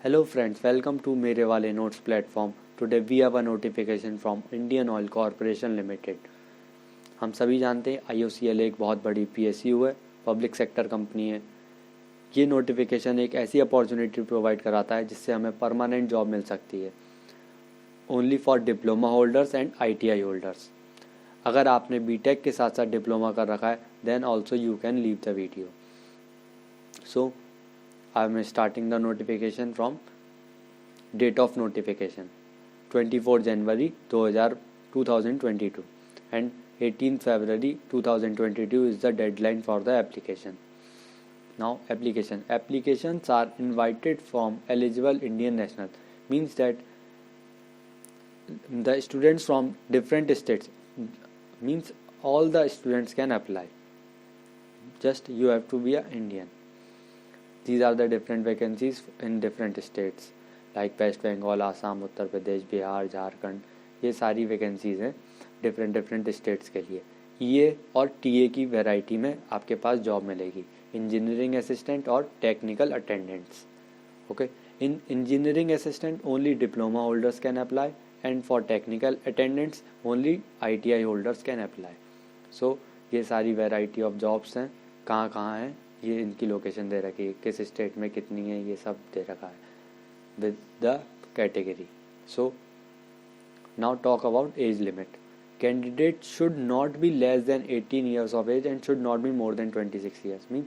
Hello friends, welcome to मेरे वाले notes platform. Today we have a notification from Indian Oil Corporation Limited. हम सभी जानते हैं IOCL एक बहुत बड़ी PSU है, पब्लिक सेक्टर कंपनी है. ये नोटिफिकेशन एक ऐसी अपॉर्चुनिटी प्रोवाइड कराता है जिससे हमें परमानेंट जॉब मिल सकती है, only for diploma holders and ITI holders. अगर आपने BTech के साथ साथ डिप्लोमा कर रखा है then also you can leave the video. सो I am starting the notification from date of notification 24 January 2022 and 18 February 2022 is the deadline for the application. Now applications are invited from eligible Indian national, means that the students from different states, means all the students can apply, just you have to be an Indian. These are the different vacancies in different states like West Bengal, Assam, Uttar Pradesh, Bihar, Jharkhand. ये सारी vacancies हैं different states के लिए. ये और TA की variety में आपके पास जॉब मिलेगी, इंजीनियरिंग असिस्टेंट और technical attendants. Okay, in engineering assistant only diploma holders can apply and for technical attendants only ITI holders can apply. So ये सारी वैरायटी ऑफ जॉब्स हैं. कहाँ हैं ये, इनकी लोकेशन दे रखी है, किस स्टेट में कितनी है, ये सब दे रखा है with the category. So now talk about age limit. Candidate should not be less than 18 years of age and should not be more than 26 years. Mean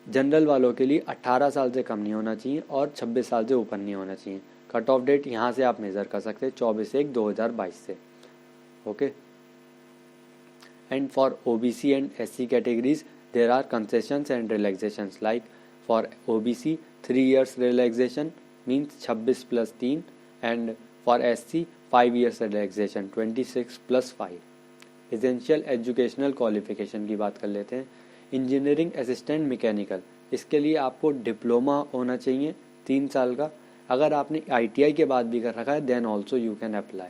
general वालों के लिए 18 साल से कम नहीं होना चाहिए और 26 साल से ऊपर नहीं होना चाहिए. कट ऑफ डेट यहाँ से आप मेज़र कर सकते हैं 24/1/2022 से. Okay, and for OBC and SC categories there are concessions and relaxations, like for OBC 3 years relaxation means 26 plus 3 and for SC 5 years relaxation 26 plus 5. Essential educational qualification की बात कर लेते हैं. इंजीनियरिंग असिस्टेंट मैकेनिकल, इसके लिए आपको diploma होना चाहिए 3 साल का. अगर आपने ITI के बाद भी कर रखा है then also you can apply.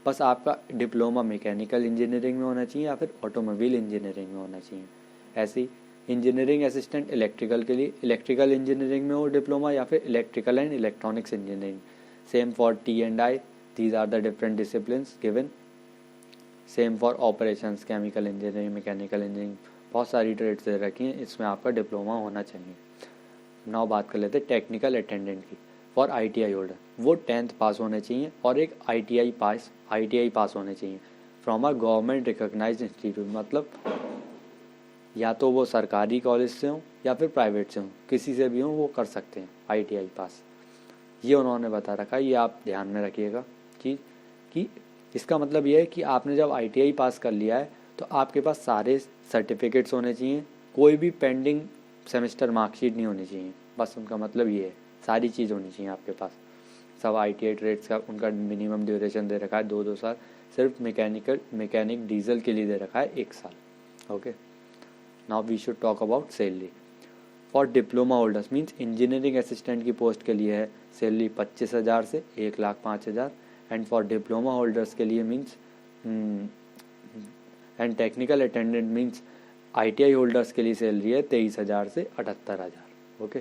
बस आपका डिप्लोमा मैकेनिकल इंजीनियरिंग में होना चाहिए या फिर ऑटोमोबाइल इंजीनियरिंग में होना चाहिए. ऐसी इंजीनियरिंग असिस्टेंट इलेक्ट्रिकल के लिए इलेक्ट्रिकल इंजीनियरिंग में हो डिप्लोमा या फिर electrical and electronics engineering. Same for T&I, these are the different disciplines given. Same for operations, chemical engineering, mechanical engineering, बहुत सारी ट्रेड्स दे रखी हैं, इसमें आपका डिप्लोमा होना चाहिए. नाउ बात कर लेते हैं टेक्निकल अटेंडेंट की. फॉर ITI होल्डर वो 10th पास होने चाहिए और एक ITI पास होने चाहिए from a government recognised institute. मतलब या तो वो सरकारी कॉलेज से हों या फिर प्राइवेट से हों, किसी से भी हों वो कर सकते हैं ITI पास. ये उन्होंने बता रखा है, ये आप ध्यान में रखिएगा चीज़ कि इसका मतलब ये है कि आपने जब ITI पास कर लिया है तो आपके पास सारे सर्टिफिकेट्स होने चाहिए, कोई भी पेंडिंग सेमेस्टर मार्कशीट नहीं होनी चाहिए. बस उनका मतलब ये है, सारी चीज़ होनी चाहिए आपके पास. सब ITI ट्रेड्स का उनका मिनिमम ड्यूरेशन दे रखा है 2 साल. सिर्फ मैकेनिक डीजल के लिए दे रखा है 1 साल. Okay, now we should talk about salary. For diploma holders means engineering assistant की पोस्ट के लिए है सैलरी 25,000 से 1,05,000 एंड फॉर डिप्लोमा होल्डर्स के लिए means and technical attendant means ITI holders के लिए सैलरी है 23,000 से 78,000. Okay,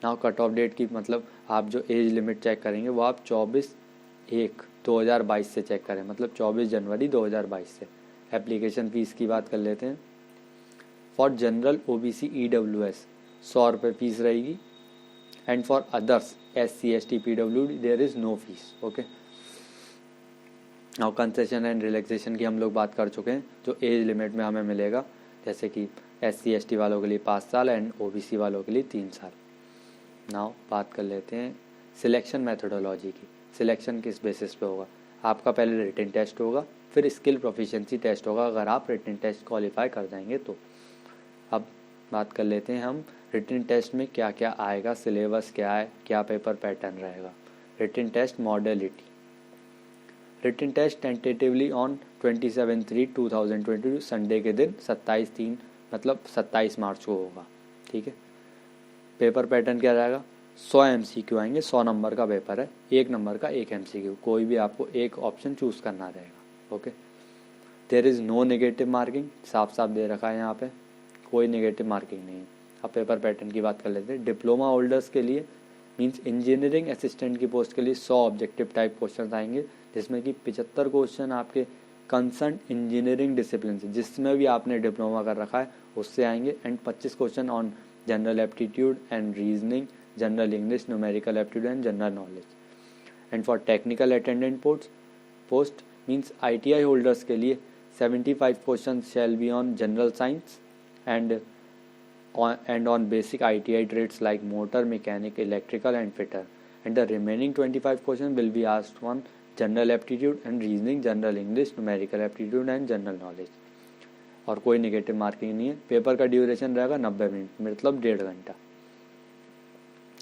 now cut off date की मतलब आप जो एज लिमिट चेक करेंगे वो आप 24/1/2022 से चेक करें, मतलब 24 जनवरी 2022 से. एप्लीकेशन फ़ीस की बात कर लेते हैं. फॉर जनरल OBC EWS 100 रुपये फीस रहेगी and for others SC ST PWD there is no fees. Okay, now concession and relaxation की हम लोग बात कर चुके हैं, जो एज लिमिट में हमें मिलेगा, जैसे कि SC ST वालों के लिए 5 साल एंड OBC वालों के लिए 3 साल. नाउ बात कर लेते हैं सिलेक्शन मैथडोलॉजी की. सिलेक्शन किस बेसिस पे होगा? आपका पहले रिटन टेस्ट होगा, फिर स्किल प्रोफिशिएंसी टेस्ट होगा. अगर आप रिटन टेस्ट क्वालिफाई कर जाएंगे तो. अब बात कर लेते हैं हम रिटन टेस्ट में क्या क्या आएगा, सिलेबस क्या है, क्या पेपर पैटर्न रहेगा. Written test modality. Written test tentatively on 27/3/2022 Sunday के दिन 27/3 मतलब 27 मार्च को होगा. ठीक है, पेपर पैटर्न क्या रहेगा? 100 MCQ आएंगे, 100 नंबर का पेपर है, 1 नंबर का 1 MCQ, कोई भी आपको एक ऑप्शन चूज़ करना रहेगा. Okay, there is no negative marking, साफ साफ दे रखा है यहाँ पे, कोई नेगेटिव मार्किंग नहीं है. अब पेपर पैटर्न की बात कर लेते हैं. डिप्लोमा होल्डर्स के लिए मीन्स इंजीनियरिंग असिस्टेंट की पोस्ट के लिए 100 ऑब्जेक्टिव टाइप क्वेश्चन आएंगे, जिसमें कि 75 क्वेश्चन आपके कंसर्न इंजीनियरिंग डिसिप्लिन से, जिसमें भी आपने डिप्लोमा कर रखा है उससे आएंगे, and 25 question on general aptitude and reasoning, general English, numerical aptitude and general knowledge. And for technical attendant post means ITI holders के लिए 75 question shall be on general science and on basic ITI trades like motor, mechanic, electrical and fitter, and the remaining 25 questions will be asked on general aptitude and reasoning, general English, numerical aptitude and general knowledge. और कोई negative marking नहीं है. Paper का duration रहेगा 90 minute, मतलब 1.5 घंटा.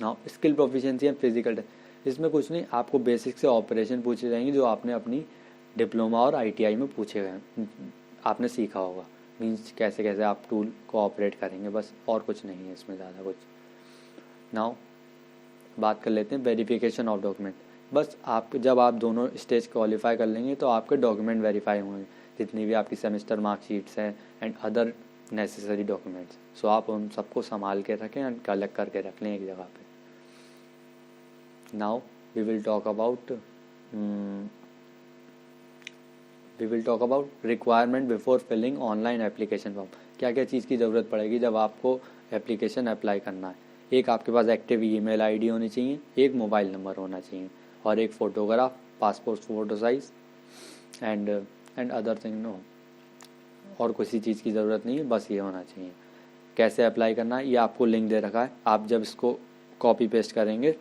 Now skill proficiency and physical test, इसमें कुछ नहीं, आपको बेसिक से ऑपरेशन पूछे जाएंगे जो आपने अपनी डिप्लोमा और ITI में पूछे गए, आपने सीखा होगा. मीन्स कैसे कैसे आप टूल को ऑपरेट करेंगे, बस, और कुछ नहीं है इसमें ज़्यादा कुछ. नाउ बात कर लेते हैं वेरिफिकेशन ऑफ डॉक्यूमेंट. बस जब आप दोनों स्टेज क्वालिफाई कर लेंगे तो आपके डॉक्यूमेंट वेरीफाई होंगे, जितनी भी आपकी सेमेस्टर मार्कशीट्स हैं एंड अदर नेसेसरी डॉक्यूमेंट्स. सो आप उन सबको संभाल के रखें एंड कलेक्ट करके रख लें एक जगह पे. Now we will talk about requirement before filling online application form. क्या क्या चीज़ की ज़रूरत पड़ेगी जब आपको एप्लीकेशन अप्लाई करना है. एक, आपके पास एक्टिव ईमेल आईडी होनी चाहिए, एक मोबाइल नंबर होना चाहिए, और एक photograph, passport photo size and other thing. No, और किसी चीज़ की ज़रूरत नहीं है, बस ये होना चाहिए. कैसे अप्लाई करना है ये आपको लिंक दे रखा है. आप जब इसको कॉपी पेस्ट करेंगे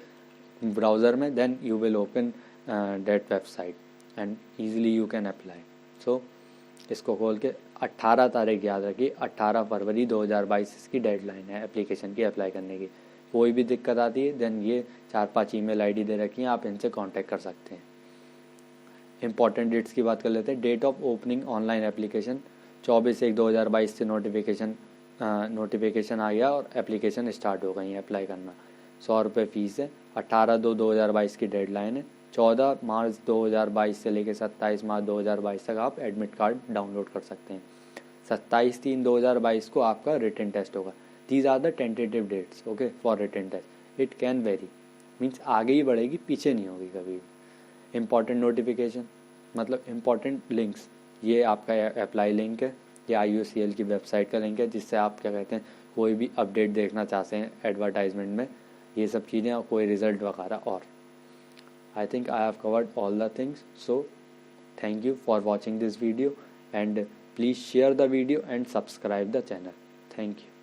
ब्राउज़र में, then you will open that website and easily you can apply. So इसको खोल के 18 तारीख याद रखिए, 18 फरवरी 2022 इसकी डेडलाइन है एप्लीकेशन की अप्लाई करने की. कोई भी दिक्कत आती है देन ये 4-5 ईमेल आईडी दे रखी हैं, आप इनसे कांटेक्ट कर सकते हैं. इंपॉर्टेंट डेट्स की बात कर लेते हैं. Date of opening online application 24/1/2022 से नोटिफिकेशन आ गया और एप्लीकेशन स्टार्ट हो गई है अप्लाई करना. 100 रुपये फ़ीस है. 18/2/2022 की डेडलाइन है. 14 मार्च 2022 से लेकर 27 मार्च 2022 तक आप एडमिट कार्ड डाउनलोड कर सकते हैं. 27/3/2022 को आपका रिटन टेस्ट होगा. These are the tentative dates okay for written test. It can vary, means आगे ही बढ़ेगी, पीछे नहीं होगी कभी भी. इम्पॉर्टेंट नोटिफिकेशन मतलब इम्पॉर्टेंट लिंक्स, ये आपका अप्लाई लिंक है, ये IOCL की वेबसाइट का लिंक है, जिससे आप क्या कहते हैं कोई भी अपडेट देखना चाहते हैं एडवर्टाइजमेंट में, ये सब चीज़ें, और कोई रिजल्ट वगैरह. और I think I have covered all the things. So thank you for watching this video and please share the video and subscribe the channel. Thank you.